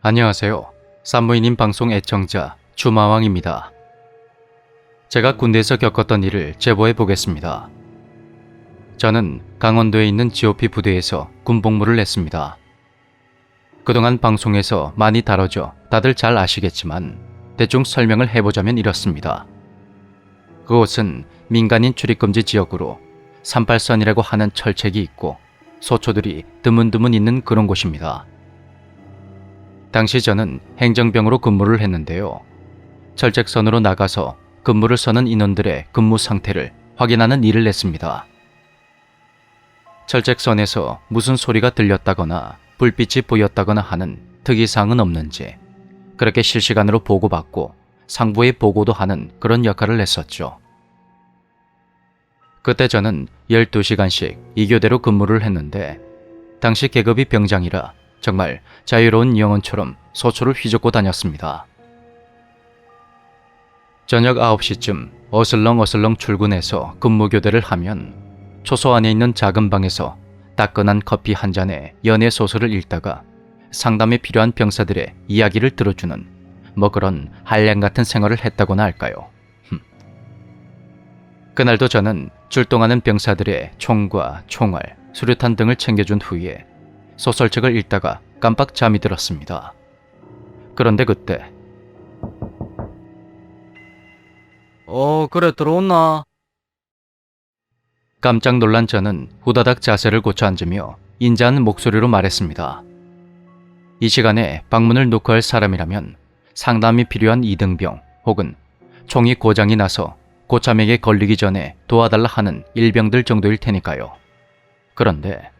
안녕하세요. 산부인인 방송 애청자 주마왕입니다. 제가 군대에서 겪었던 일을 제보해 보겠습니다. 저는 강원도에 있는 GOP 부대에서 군복무를 했습니다. 그동안 방송에서 많이 다뤄져 다들 잘 아시겠지만 대충 설명을 해보자면 이렇습니다. 그곳은 민간인 출입금지 지역으로 38선이라고 하는 철책이 있고 소초들이 드문드문 있는 그런 곳입니다. 당시 저는 행정병으로 근무를 했는데요. 철책선으로 나가서 근무를 서는 인원들의 근무 상태를 확인하는 일을 했습니다. 철책선에서 무슨 소리가 들렸다거나 불빛이 보였다거나 하는 특이사항은 없는지 그렇게 실시간으로 보고받고 상부에 보고도 하는 그런 역할을 했었죠. 그때 저는 12시간씩 2교대로 근무를 했는데 당시 계급이 병장이라 정말 자유로운 영혼처럼 소초를 휘젓고 다녔습니다. 저녁 9시쯤 어슬렁어슬렁 출근해서 근무교대를 하면 초소 안에 있는 작은 방에서 따끈한 커피 한 잔에 연애 소설을 읽다가 상담에 필요한 병사들의 이야기를 들어주는 뭐 그런 한량 같은 생활을 했다고나 할까요. 그날도 저는 출동하는 병사들의 총과 총알, 수류탄 등을 챙겨준 후에 소설책을 읽다가 깜빡 잠이 들었습니다. 그런데 그때 그래 들어온나? 깜짝 놀란 저는 후다닥 자세를 고쳐 앉으며 인자한 목소리로 말했습니다. 이 시간에 방문을 놓고 할 사람이라면 상담이 필요한 이등병 혹은 총이 고장이 나서 고참에게 걸리기 전에 도와달라 하는 일병들 정도일 테니까요. 그런데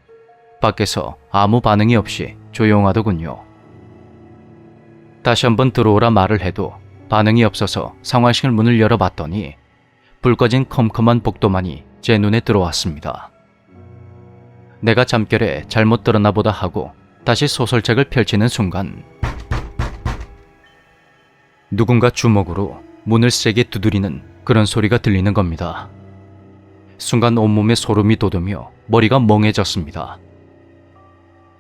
밖에서 아무 반응이 없이 조용하더군요. 다시 한번 들어오라 말을 해도 반응이 없어서 상황실 문을 열어봤더니 불 꺼진 컴컴한 복도만이 제 눈에 들어왔습니다. 내가 잠결에 잘못 들었나 보다 하고 다시 소설책을 펼치는 순간 누군가 주먹으로 문을 세게 두드리는 그런 소리가 들리는 겁니다. 순간 온몸에 소름이 돋으며 머리가 멍해졌습니다.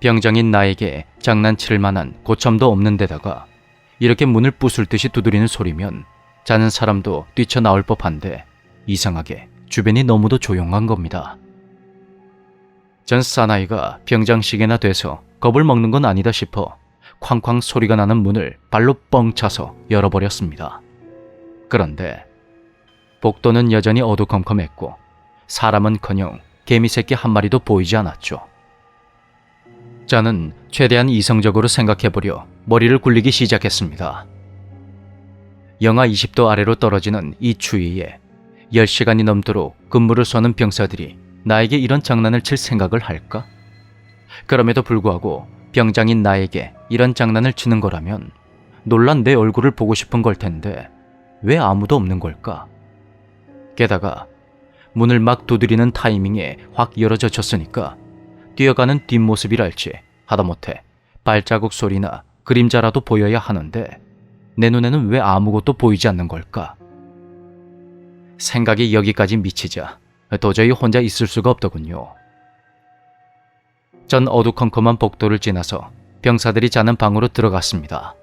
병장인 나에게 장난칠 만한 고참도 없는 데다가 이렇게 문을 부술듯이 두드리는 소리면 자는 사람도 뛰쳐나올 법한데 이상하게 주변이 너무도 조용한 겁니다. 전 사나이가 병장식이나 돼서 겁을 먹는 건 아니다 싶어 쾅쾅 소리가 나는 문을 발로 뻥 차서 열어버렸습니다. 그런데 복도는 여전히 어두컴컴했고 사람은커녕 개미새끼 한 마리도 보이지 않았죠. 저는 최대한 이성적으로 생각해보려 머리를 굴리기 시작했습니다. 영하 20도 아래로 떨어지는 이 추위에 10시간이 넘도록 근무를 서는 병사들이 나에게 이런 장난을 칠 생각을 할까? 그럼에도 불구하고 병장인 나에게 이런 장난을 치는 거라면 놀란 내 얼굴을 보고 싶은 걸 텐데 왜 아무도 없는 걸까? 게다가 문을 막 두드리는 타이밍에 확 열어져 쳤으니까 뛰어가는 뒷모습이랄지 하다못해 발자국 소리나 그림자라도 보여야 하는데 내 눈에는 왜 아무것도 보이지 않는 걸까? 생각이 여기까지 미치자 도저히 혼자 있을 수가 없더군요. 전 어두컴컴한 복도를 지나서 병사들이 자는 방으로 들어갔습니다.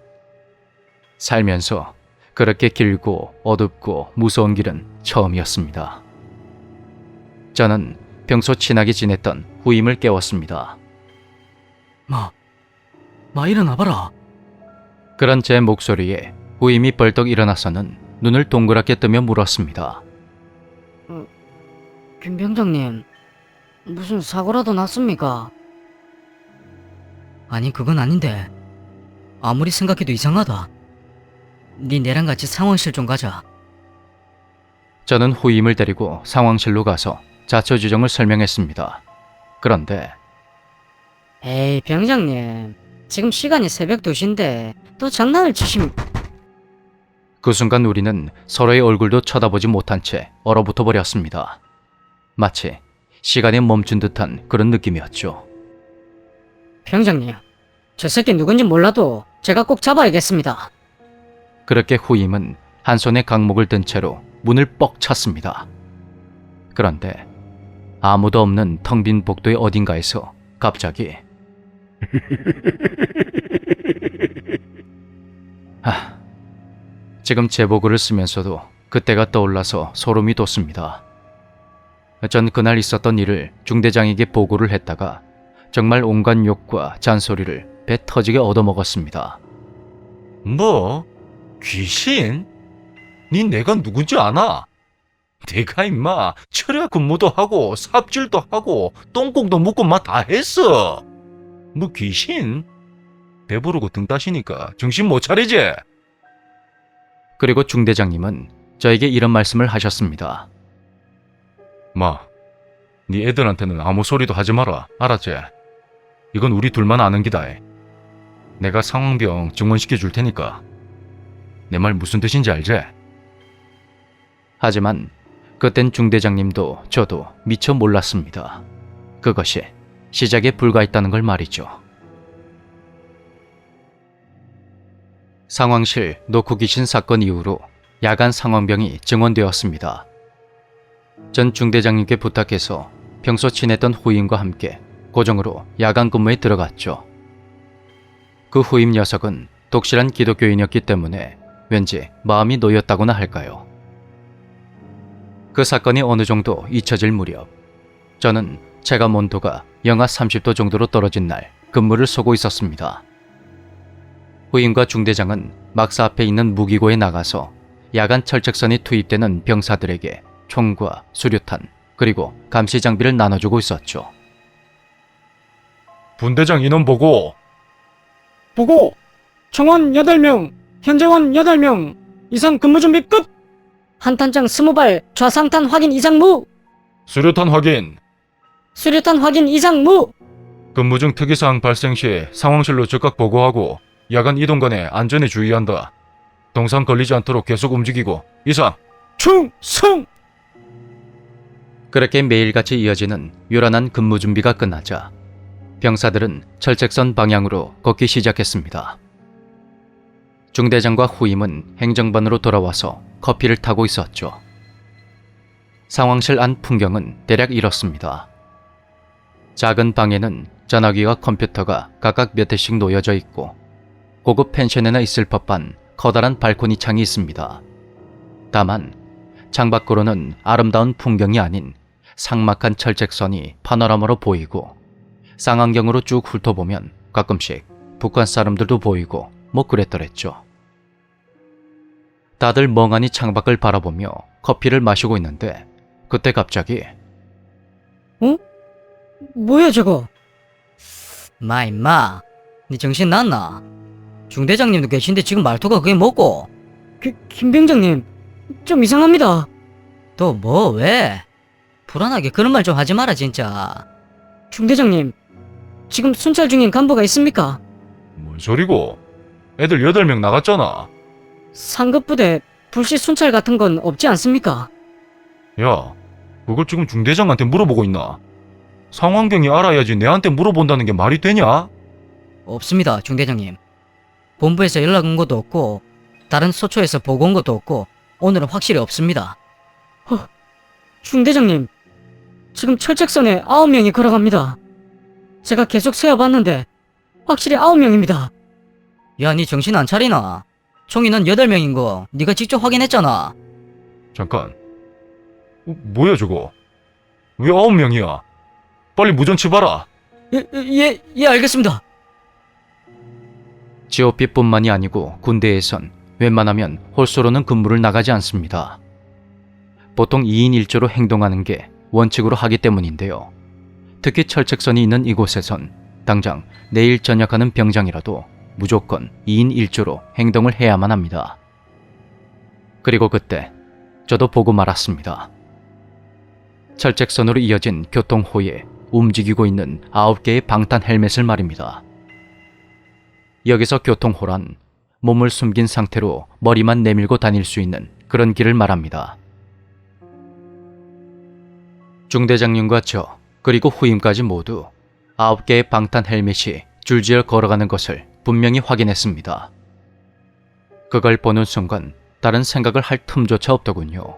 살면서 그렇게 길고 어둡고 무서운 길은 처음이었습니다. 저는 평소 친하게 지냈던 후임을 깨웠습니다. 마 일어나봐라. 그런 제 목소리에 후임이 벌떡 일어나서는 눈을 동그랗게 뜨며 물었습니다. 김 병장님, 무슨 사고라도 났습니까? 아니 그건 아닌데 아무리 생각해도 이상하다. 네 내랑 같이 상황실 좀 가자. 저는 후임을 데리고 상황실로 가서 자초지종을 설명했습니다. 그런데 에이, 병장님, 지금 시간이 새벽 2시인데 또 장난을 치심... 그 순간 우리는 서로의 얼굴도 쳐다보지 못한 채 얼어붙어 버렸습니다. 마치 시간이 멈춘 듯한 그런 느낌이었죠. 병장님, 저 새끼 누군지 몰라도 제가 꼭 잡아야겠습니다. 그렇게 후임은 한 손에 강목을 든 채로 문을 뻑 찼습니다. 그런데 아무도 없는 텅 빈 복도의 어딘가에서 갑자기 지금 제보글을 쓰면서도 그때가 떠올라서 소름이 돋습니다. 전 그날 있었던 일을 중대장에게 보고를 했다가 정말 온갖 욕과 잔소리를 배 터지게 얻어먹었습니다. 뭐? 귀신? 니 내가 누군지 아나? 내가 임마 철야 근무도 하고 삽질도 하고 똥공도 묻고 막 다 했어. 뭐 귀신? 배부르고 등 따시니까 정신 못 차리지? 그리고 중대장님은 저에게 이런 말씀을 하셨습니다. 마, 니 애들한테는 아무 소리도 하지 마라. 알았지? 이건 우리 둘만 아는 기다. 내가 상황병 증원시켜 줄 테니까. 내 말 무슨 뜻인지 알지? 하지만 그땐 중대장님도 저도 미처 몰랐습니다. 그것이 시작에 불과했다는 걸 말이죠. 상황실 노크 귀신 사건 이후로 야간 상황병이 증원되었습니다. 전 중대장님께 부탁해서 평소 친했던 후임과 함께 고정으로 야간 근무에 들어갔죠. 그 후임 녀석은 독실한 기독교인이었기 때문에 왠지 마음이 놓였다고나 할까요. 그 사건이 어느 정도 잊혀질 무렵 저는 체감 온도가 영하 30도 정도로 떨어진 날 근무를 서고 있었습니다. 후임과 중대장은 막사 앞에 있는 무기고에 나가서 야간 철책선이 투입되는 병사들에게 총과 수류탄 그리고 감시 장비를 나눠주고 있었죠. 분대장 인원 보고. 보고 총원 8명, 현재원 8명, 이상 근무 준비 끝! 한탄장 20발, 좌상탄 확인 이상 무! 수류탄 확인. 수류탄 확인 이상 무! 근무 중 특이사항 발생 시 상황실로 즉각 보고하고 야간 이동간에 안전에 주의한다. 동상 걸리지 않도록 계속 움직이고. 이상. 충성! 그렇게 매일같이 이어지는 요란한 근무 준비가 끝나자 병사들은 철책선 방향으로 걷기 시작했습니다. 중대장과 후임은 행정반으로 돌아와서 커피를 타고 있었죠. 상황실 안 풍경은 대략 이렇습니다. 작은 방에는 전화기와 컴퓨터가 각각 몇 대씩 놓여져 있고 고급 펜션에나 있을 법한 커다란 발코니 창이 있습니다. 다만 창밖으로는 아름다운 풍경이 아닌 삭막한 철책선이 파노라마로 보이고 쌍안경으로 쭉 훑어보면 가끔씩 북한 사람들도 보이고 뭐 그랬더랬죠. 다들 멍하니 창밖을 바라보며 커피를 마시고 있는데 그때 갑자기 뭐야 저거? 마 임마, 니 정신 났나? 중대장님도 계신데 지금 말투가 그게 뭐고? 김 병장님, 좀 이상합니다. 또 뭐 왜? 불안하게 그런 말 좀 하지 마라 진짜. 중대장님, 지금 순찰 중인 간부가 있습니까? 뭔 소리고? 애들 8명 나갔잖아. 상급 부대 불시 순찰 같은 건 없지 않습니까? 야, 그걸 지금 중대장한테 물어보고 있나? 상황병이 알아야지 내한테 물어본다는 게 말이 되냐? 없습니다, 중대장님. 본부에서 연락 온 것도 없고 다른 소초에서 보고 온 것도 없고 오늘은 확실히 없습니다. 중대장님, 지금 철책선에 9명이 걸어갑니다. 제가 계속 세어봤는데 확실히 9명입니다. 야, 니 정신 안 차리나? 총인은 8명인 거 니가 직접 확인했잖아. 잠깐. 뭐야 저거? 왜 9명이야? 빨리 무전치 봐라. 예, 알겠습니다. GOP뿐만이 아니고 군대에선 웬만하면 홀수로는 근무를 나가지 않습니다. 보통 2인 1조로 행동하는 게 원칙으로 하기 때문인데요. 특히 철책선이 있는 이곳에선 당장 내일 전역하는 병장이라도 무조건 2인 1조로 행동을 해야만 합니다. 그리고 그때 저도 보고 말았습니다. 철책선으로 이어진 교통호에 움직이고 있는 9개의 방탄 헬멧을 말입니다. 여기서 교통호란 몸을 숨긴 상태로 머리만 내밀고 다닐 수 있는 그런 길을 말합니다. 중대장님과 저 그리고 후임까지 모두 9개의 방탄 헬멧이 줄지어 걸어가는 것을 분명히 확인했습니다. 그걸 보는 순간 다른 생각을 할 틈조차 없더군요.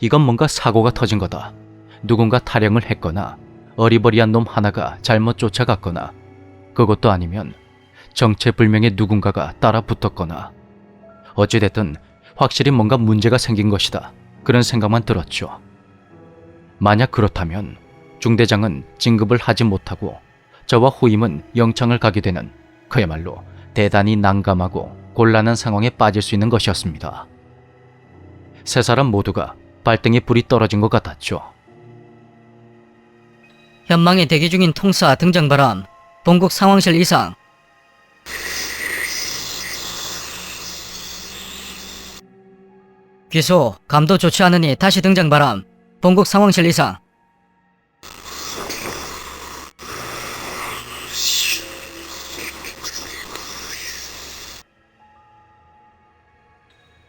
이건 뭔가 사고가 터진 거다. 누군가 탈영을 했거나 어리버리한 놈 하나가 잘못 쫓아갔거나 그것도 아니면 정체불명의 누군가가 따라 붙었거나 어찌됐든 확실히 뭔가 문제가 생긴 것이다. 그런 생각만 들었죠. 만약 그렇다면 중대장은 진급을 하지 못하고 저와 후임은 영창을 가게 되는 그야말로 대단히 난감하고 곤란한 상황에 빠질 수 있는 것이었습니다. 세 사람 모두가 발등에 불이 떨어진 것 같았죠. 현망에 대기 중인 통사 등장 바람. 본국 상황실 이상. 귀소, 감도 좋지 않으니 다시 등장 바람. 본국 상황실 이상.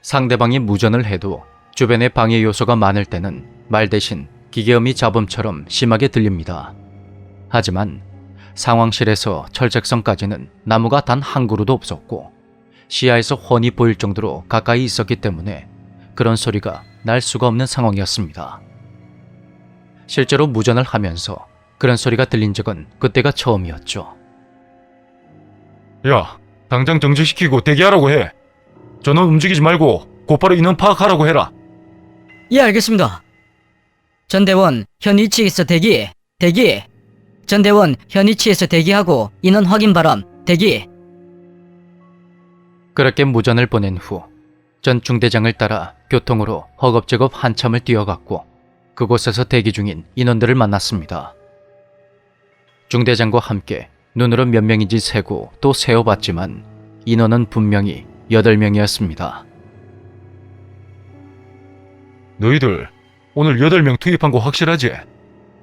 상대방이 무전을 해도 주변에 방해 요소가 많을 때는 말 대신 기계음이 잡음처럼 심하게 들립니다. 하지만 상황실에서 철책성까지는 나무가 단 한 그루도 없었고 시야에서 훤히 보일 정도로 가까이 있었기 때문에 그런 소리가 날 수가 없는 상황이었습니다. 실제로 무전을 하면서 그런 소리가 들린 적은 그때가 처음이었죠. 야, 당장 정지시키고 대기하라고 해. 전원 움직이지 말고 곧바로 인원 파악하라고 해라. 예, 알겠습니다. 전대원 현 위치에서 대기. 전대원 현 위치에서 대기하고 인원 확인 바람. 대기. 그렇게 무전을 보낸 후 전 중대장을 따라 교통으로 허겁지겁 한참을 뛰어갔고 그곳에서 대기 중인 인원들을 만났습니다. 중대장과 함께 눈으로 몇 명인지 세고 또 세어봤지만 인원은 분명히 8명이었습니다. 너희들 오늘 8명 투입한 거 확실하지?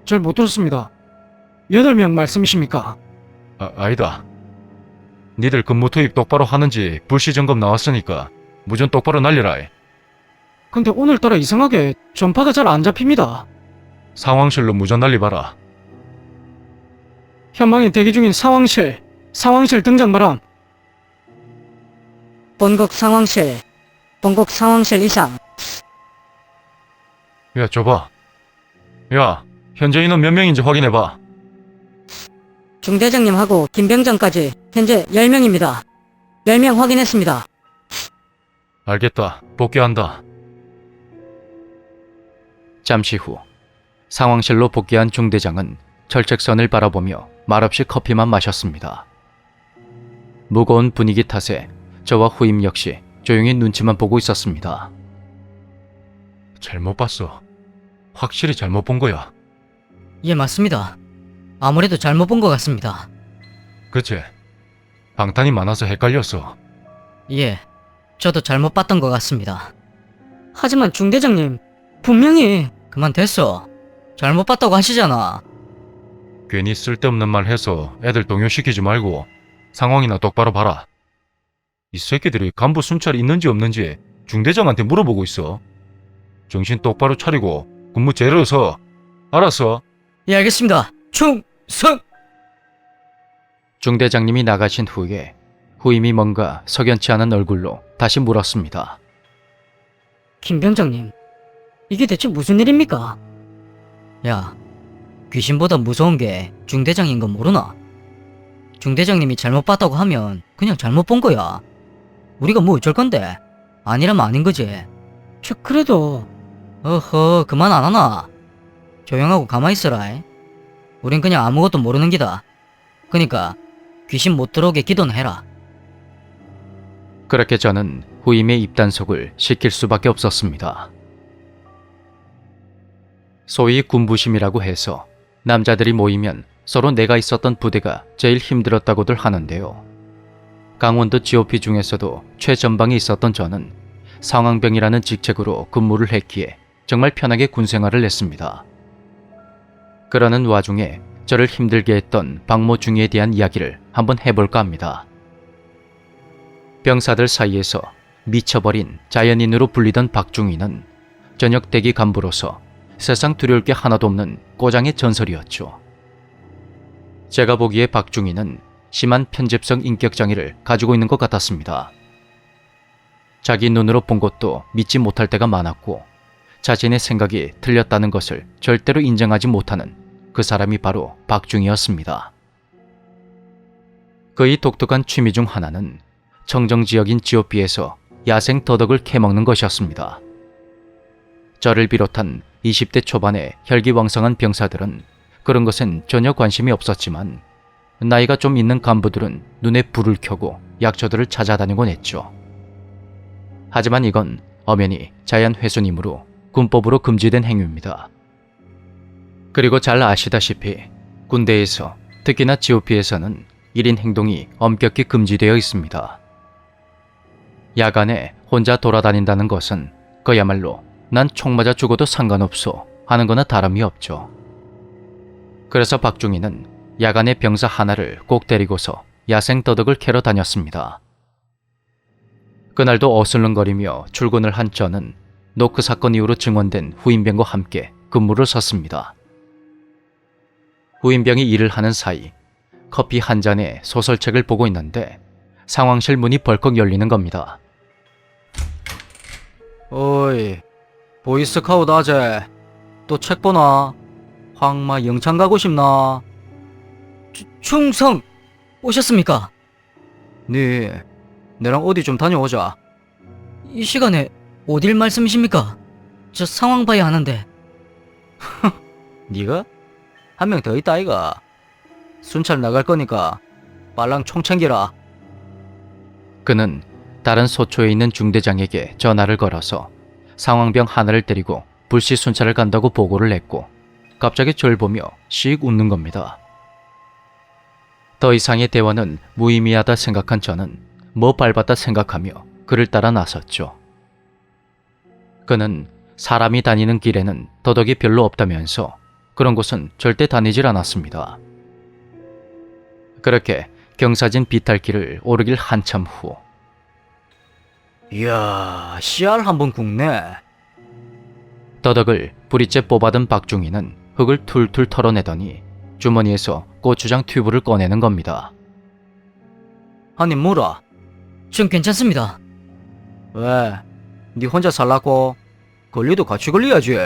잘 못 들었습니다. 8명 말씀이십니까? 아니다. 니들 근무 투입 똑바로 하는지 불시 점검 나왔으니까 무전 똑바로 날려라. 근데 오늘따라 이상하게 전파가 잘 안 잡힙니다. 상황실로 무전 날리봐라. 현망에 대기 중인 상황실 등장 바람. 본국 상황실 이상. 야, 줘봐. 야, 현재 인원 몇 명인지 확인해봐. 중대장님하고 김병장까지 현재 10명입니다. 10명 확인했습니다. 알겠다. 복귀한다. 잠시 후 상황실로 복귀한 중대장은 철책선을 바라보며 말없이 커피만 마셨습니다. 무거운 분위기 탓에 저와 후임 역시 조용히 눈치만 보고 있었습니다. 잘못 봤어. 확실히 잘못 본 거야. 예, 맞습니다. 아무래도 잘못 본 것 같습니다. 그치? 방탄이 많아서 헷갈렸어. 예, 저도 잘못 봤던 것 같습니다. 하지만 중대장님, 분명히 그만 됐어. 잘못 봤다고 하시잖아. 괜히 쓸데없는 말 해서 애들 동요시키지 말고 상황이나 똑바로 봐라. 이 새끼들이 간부 순찰이 있는지 없는지 중대장한테 물어보고 있어. 정신 똑바로 차리고 근무 제대로 서. 알았어? 예, 알겠습니다. 충성! 중대장님이 나가신 후에 후임이 뭔가 석연치 않은 얼굴로 다시 물었습니다. 김병장님, 이게 대체 무슨 일입니까? 야, 귀신보다 무서운 게 중대장인 건 모르나? 중대장님이 잘못 봤다고 하면 그냥 잘못 본 거야. 우리가 뭐 어쩔 건데? 아니라면 아닌 거지. 그래도 어허, 그만 안 하나? 조용하고 가만히 있어라. 우린 그냥 아무것도 모르는 기다. 그니까 귀신 못 들어오게 기도는 해라. 그렇게 저는 후임의 입단속을 시킬 수밖에 없었습니다. 소위 군부심이라고 해서 남자들이 모이면 서로 내가 있었던 부대가 제일 힘들었다고들 하는데요. 강원도 GOP 중에서도 최전방에 있었던 저는 상황병이라는 직책으로 근무를 했기에 정말 편하게 군생활을 했습니다. 그러는 와중에 저를 힘들게 했던 박모중이에 대한 이야기를 한번 해볼까 합니다. 병사들 사이에서 미쳐버린 자연인으로 불리던 박중희는 전역 대기 간부로서 세상 두려울 게 하나도 없는 꼬장의 전설이었죠. 제가 보기에 박중희는 심한 편집성 인격장애를 가지고 있는 것 같았습니다. 자기 눈으로 본 것도 믿지 못할 때가 많았고 자신의 생각이 틀렸다는 것을 절대로 인정하지 못하는 그 사람이 바로 박중희였습니다. 그의 독특한 취미 중 하나는 청정 지역인 GOP에서 야생 더덕을 캐먹는 것이었습니다. 저를 비롯한 20대 초반의 혈기왕성한 병사들은 그런 것엔 전혀 관심이 없었지만 나이가 좀 있는 간부들은 눈에 불을 켜고 약초들을 찾아다니곤 했죠. 하지만 이건 엄연히 자연훼손이므로 군법으로 금지된 행위입니다. 그리고 잘 아시다시피 군대에서 특히나 GOP에서는 1인 행동이 엄격히 금지되어 있습니다. 야간에 혼자 돌아다닌다는 것은 그야말로 난 총 맞아 죽어도 상관없어 하는 거나 다름이 없죠. 그래서 박중희는 야간에 병사 하나를 꼭 데리고서 야생 더덕을 캐러 다녔습니다. 그날도 어슬렁거리며 출근을 한 저는 노크 사건 이후로 증원된 후임병과 함께 근무를 섰습니다. 후임병이 일을 하는 사이 커피 한 잔에 소설책을 보고 있는데 상황실 문이 벌컥 열리는 겁니다. 어이, 보이스카우트 아재, 또 책 보나? 황마 영창 가고 싶나? 충성 오셨습니까? 네, 내랑 어디 좀 다녀오자. 이 시간에 어딜 말씀이십니까? 저 상황 봐야 하는데. 네가? 한 명 더 있다 아이가. 순찰 나갈 거니까 빨랑 총 챙기라. 그는 다른 소초에 있는 중대장에게 전화를 걸어서 상황병 하나를 데리고 불시 순찰을 간다고 보고를 했고 갑자기 절 보며 씩 웃는 겁니다. 더 이상의 대화는 무의미하다 생각한 저는 뭐 밟았다 생각하며 그를 따라 나섰죠. 그는 사람이 다니는 길에는 더덕이 별로 없다면서 그런 곳은 절대 다니질 않았습니다. 그렇게 경사진 비탈길을 오르길 한참 후 이야, 씨알 한번 굽네. 더덕을 부리째 뽑아든 박중희는 흙을 툴툴 털어내더니 주머니에서 고추장 튜브를 꺼내는 겁니다. 한입 물어. 전 괜찮습니다. 왜? 네 혼자 살라고? 걸리도 같이 걸려야지.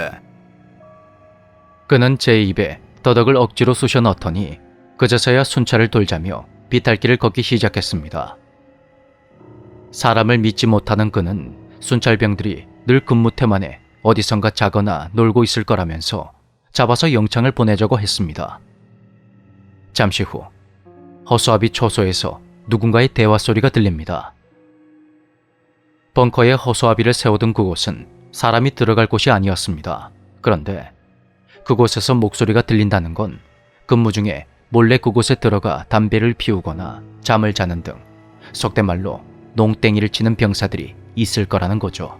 그는 제 입에 더덕을 억지로 쑤셔 넣더니 그제서야 순찰을 돌자며 비탈길을 걷기 시작했습니다. 사람을 믿지 못하는 그는 순찰병들이 늘 근무 태만에 어디선가 자거나 놀고 있을 거라면서 잡아서 영창을 보내자고 했습니다. 잠시 후 허수아비 초소에서 누군가의 대화 소리가 들립니다. 벙커에 허수아비를 세워둔 그곳은 사람이 들어갈 곳이 아니었습니다. 그런데 그곳에서 목소리가 들린다는 건 근무 중에 몰래 그곳에 들어가 담배를 피우거나 잠을 자는 등 속된 말로 농땡이를 치는 병사들이 있을 거라는 거죠.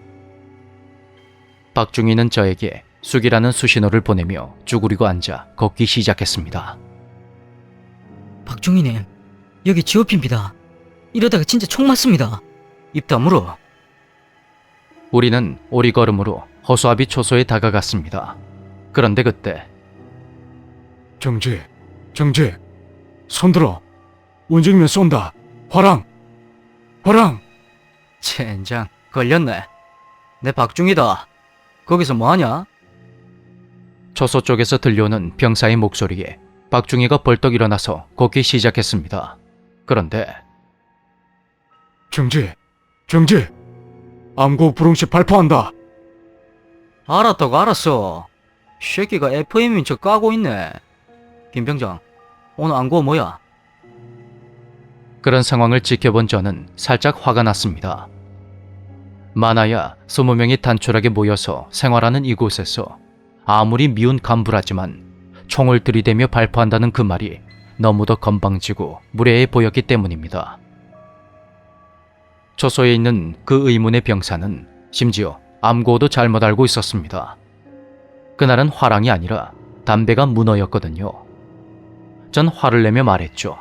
박중희는 저에게 숙이라는 수신호를 보내며 쭈그리고 앉아 걷기 시작했습니다. 박중희님, 여기 GOP입니다. 이러다가 진짜 총 맞습니다. 입 다물어. 우리는 오리걸음으로 허수아비 초소에 다가갔습니다. 그런데 그때 정지, 손들어. 움직이면 쏜다. 화랑. 젠장, 걸렸네. 내 박중이다. 거기서 뭐하냐? 초소 쪽에서 들려오는 병사의 목소리에 박중희가 벌떡 일어나서 걷기 시작했습니다. 그런데 정지. 암고 불응시 발포한다. 알았다고 알았어. 새끼가 FM인 척 까고 있네. 김병장, 오늘 안고 뭐야? 그런 상황을 지켜본 저는 살짝 화가 났습니다. 많아야 20명이 단촐하게 모여서 생활하는 이곳에서 아무리 미운 간부라지만 총을 들이대며 발포한다는 그 말이 너무도 건방지고 무례해 보였기 때문입니다. 초소에 있는 그 의문의 병사는 심지어 암고도 잘못 알고 있었습니다. 그날은 화랑이 아니라 담배가 문어였거든요. 전 화를 내며 말했죠.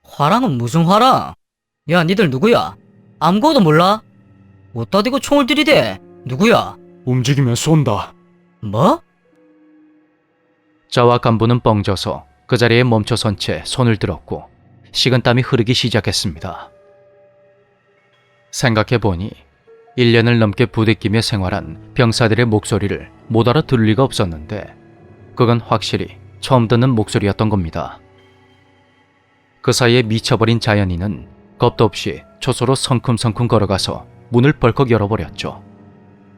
화랑은 무슨 화랑? 야, 니들 누구야? 아무것도 몰라? 어디다 대고 총을 들이대? 누구야? 움직이면 쏜다. 뭐? 저와 간부는 뻥져서 그 자리에 멈춰선 채 손을 들었고 식은땀이 흐르기 시작했습니다. 생각해보니 1년을 넘게 부대끼며 생활한 병사들의 목소리를 못 알아들을 리가 없었는데 그건 확실히 처음 듣는 목소리였던 겁니다. 그 사이에 미쳐버린 자연이는 겁도 없이 초소로 성큼성큼 걸어가서 문을 벌컥 열어버렸죠.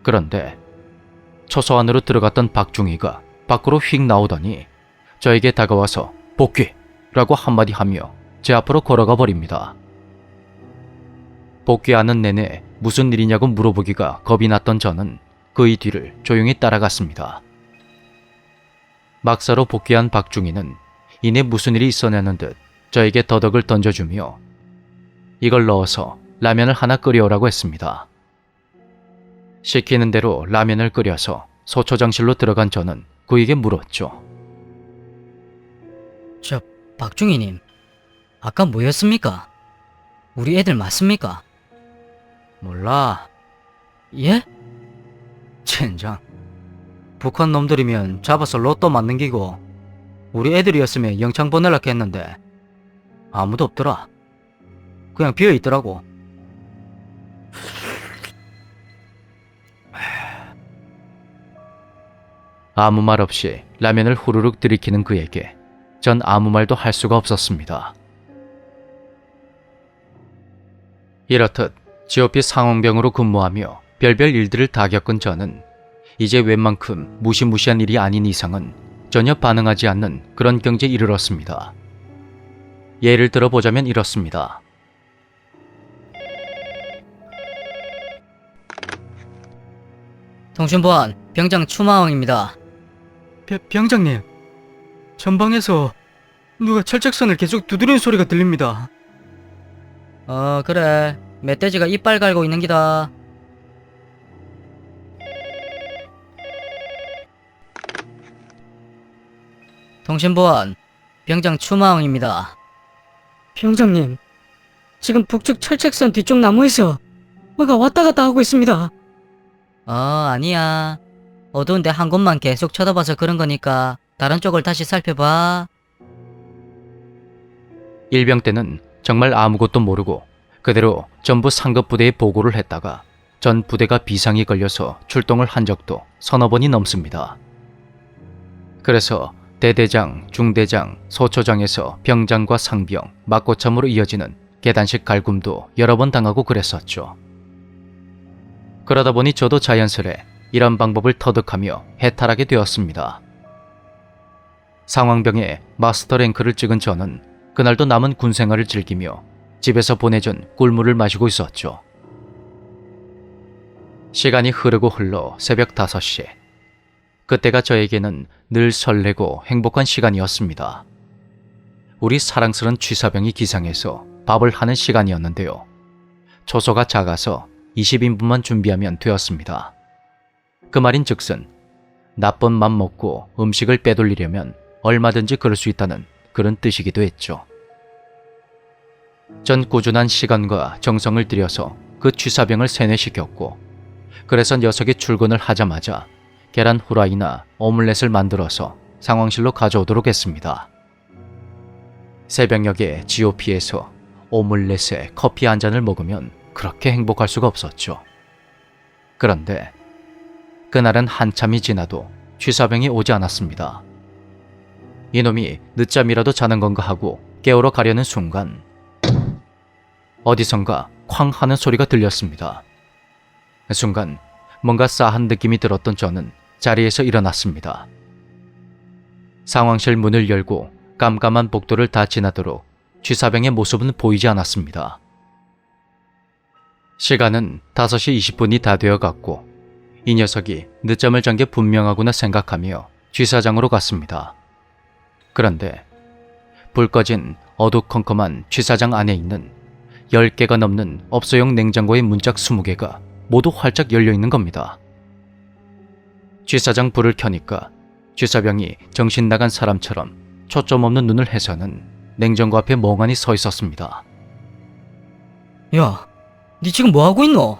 그런데 초소 안으로 들어갔던 박중희가 밖으로 휙 나오더니 저에게 다가와서 복귀라고 한마디 하며 제 앞으로 걸어가 버립니다. 복귀하는 내내 무슨 일이냐고 물어보기가 겁이 났던 저는 그의 뒤를 조용히 따라갔습니다. 막사로 복귀한 박중희는 이내 무슨 일이 있었냐는 듯 저에게 더덕을 던져주며 이걸 넣어서 라면을 하나 끓여오라고 했습니다. 시키는 대로 라면을 끓여서 소초장실로 들어간 저는 그에게 물었죠. 저 박중희님, 아까 뭐였습니까? 우리 애들 맞습니까? 몰라. 예? 젠장. 북한 놈들이면 잡아서 로또 맞는 기고 우리 애들이었으면 영창 보내려고 했는데 아무도 없더라. 그냥 비어있더라고. 아무 말 없이 라면을 후루룩 들이키는 그에게 전 아무 말도 할 수가 없었습니다. 이렇듯 GOP 상황병으로 근무하며 별별 일들을 다 겪은 저는 이제 웬만큼 무시무시한 일이 아닌 이상은 전혀 반응하지 않는 그런 경지에 이르렀습니다. 예를 들어보자면 이렇습니다. 통신보안 병장 추마왕입니다. 병장님, 전방에서 누가 철책선을 계속 두드리는 소리가 들립니다. 그래, 멧돼지가 이빨 갈고 있는 기다. 통신보안 병장 추마왕입니다. 병장님, 지금 북측 철책선 뒤쪽 나무에서 뭐가 왔다 갔다 하고 있습니다. 아니야. 어두운데 한 곳만 계속 쳐다봐서 그런 거니까 다른 쪽을 다시 살펴봐. 일병 때는 정말 아무것도 모르고 그대로 전부 상급 부대에 보고를 했다가 전 부대가 비상이 걸려서 출동을 한 적도 서너 번이 넘습니다. 그래서 대대장, 중대장, 소초장에서 병장과 상병, 막고참으로 이어지는 계단식 갈굼도 여러 번 당하고 그랬었죠. 그러다 보니 저도 자연스레 이런 방법을 터득하며 해탈하게 되었습니다. 상황병에 마스터 랭크를 찍은 저는 그날도 남은 군 생활을 즐기며 집에서 보내준 꿀물을 마시고 있었죠. 시간이 흐르고 흘러 새벽 5시. 그때가 저에게는 늘 설레고 행복한 시간이었습니다. 우리 사랑스런 취사병이 기상해서 밥을 하는 시간이었는데요. 초소가 작아서 20인분만 준비하면 되었습니다. 그 말인즉슨 나쁜 맘 먹고 음식을 빼돌리려면 얼마든지 그럴 수 있다는 그런 뜻이기도 했죠. 전 꾸준한 시간과 정성을 들여서 그 취사병을 세뇌시켰고 그래서 녀석이 출근을 하자마자 계란 후라이나 오믈렛을 만들어서 상황실로 가져오도록 했습니다. 새벽녘에 GOP에서 오믈렛에 커피 한 잔을 먹으면 그렇게 행복할 수가 없었죠. 그런데 그날은 한참이 지나도 취사병이 오지 않았습니다. 이놈이 늦잠이라도 자는 건가 하고 깨우러 가려는 순간 어디선가 쾅 하는 소리가 들렸습니다. 순간 뭔가 싸한 느낌이 들었던 저는 자리에서 일어났습니다. 상황실 문을 열고 깜깜한 복도를 다 지나도록 취사병의 모습은 보이지 않았습니다. 시간은 5시 20분이 다 되어갔고 이 녀석이 늦잠을 잔 게 분명하구나 생각하며 취사장으로 갔습니다. 그런데 불 꺼진 어두컴컴한 취사장 안에 있는 10개가 넘는 업소용 냉장고의 문짝 20개가 모두 활짝 열려있는 겁니다. 취사장 불을 켜니까 취사병이 정신 나간 사람처럼 초점 없는 눈을 해서는 냉장고 앞에 멍하니 서 있었습니다. 야, 니 지금 뭐 하고 있노?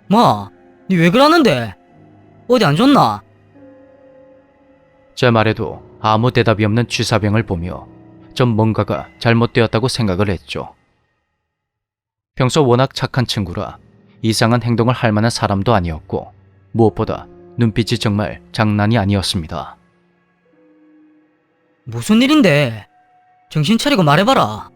마, 니 왜 그러는데? 어디 안 좋나? 제 말에도 아무 대답이 없는 취사병을 보며 전 뭔가가 잘못되었다고 생각을 했죠. 평소 워낙 착한 친구라 이상한 행동을 할 만한 사람도 아니었고 무엇보다 눈빛이 정말 장난이 아니었습니다. 무슨 일인데? 정신 차리고 말해봐라.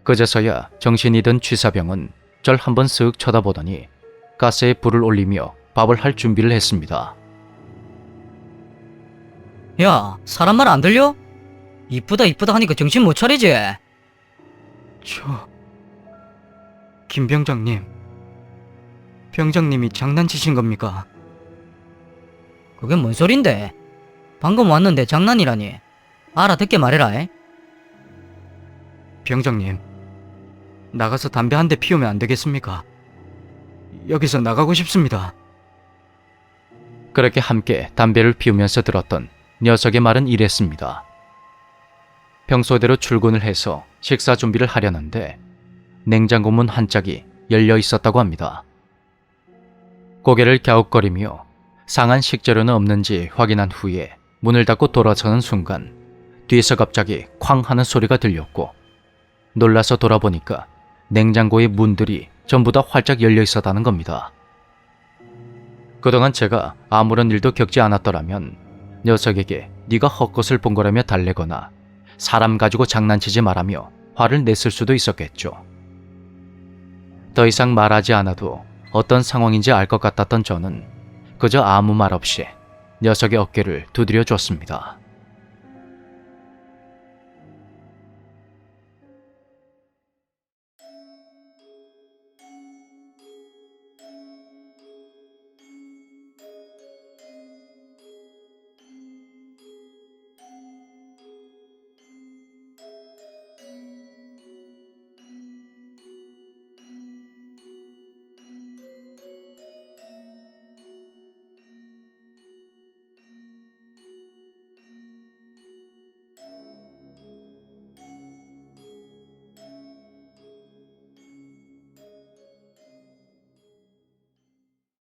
그제서야 정신이 든 취사병은 절 한번 쓱 쳐다보더니 가스에 불을 올리며 밥을 할 준비를 했습니다. 야, 사람 말 안 들려? 이쁘다 이쁘다 하니까 정신 못 차리지? 김 병장님. 병장님이 장난치신 겁니까? 그게 뭔 소린데? 방금 왔는데 장난이라니. 알아듣게 말해라. 에? 병장님, 나가서 담배 한 대 피우면 안 되겠습니까? 여기서 나가고 싶습니다. 그렇게 함께 담배를 피우면서 들었던 녀석의 말은 이랬습니다. 평소대로 출근을 해서 식사 준비를 하려는데 냉장고 문 한 짝이 열려 있었다고 합니다. 고개를 갸웃거리며 상한 식재료는 없는지 확인한 후에 문을 닫고 돌아서는 순간 뒤에서 갑자기 쾅 하는 소리가 들렸고 놀라서 돌아보니까 냉장고의 문들이 전부 다 활짝 열려 있었다는 겁니다. 그동안 제가 아무런 일도 겪지 않았더라면 녀석에게 네가 헛것을 본 거라며 달래거나 사람 가지고 장난치지 말라며 화를 냈을 수도 있었겠죠. 더 이상 말하지 않아도 어떤 상황인지 알 것 같았던 저는 그저 아무 말 없이 녀석의 어깨를 두드려 줬습니다.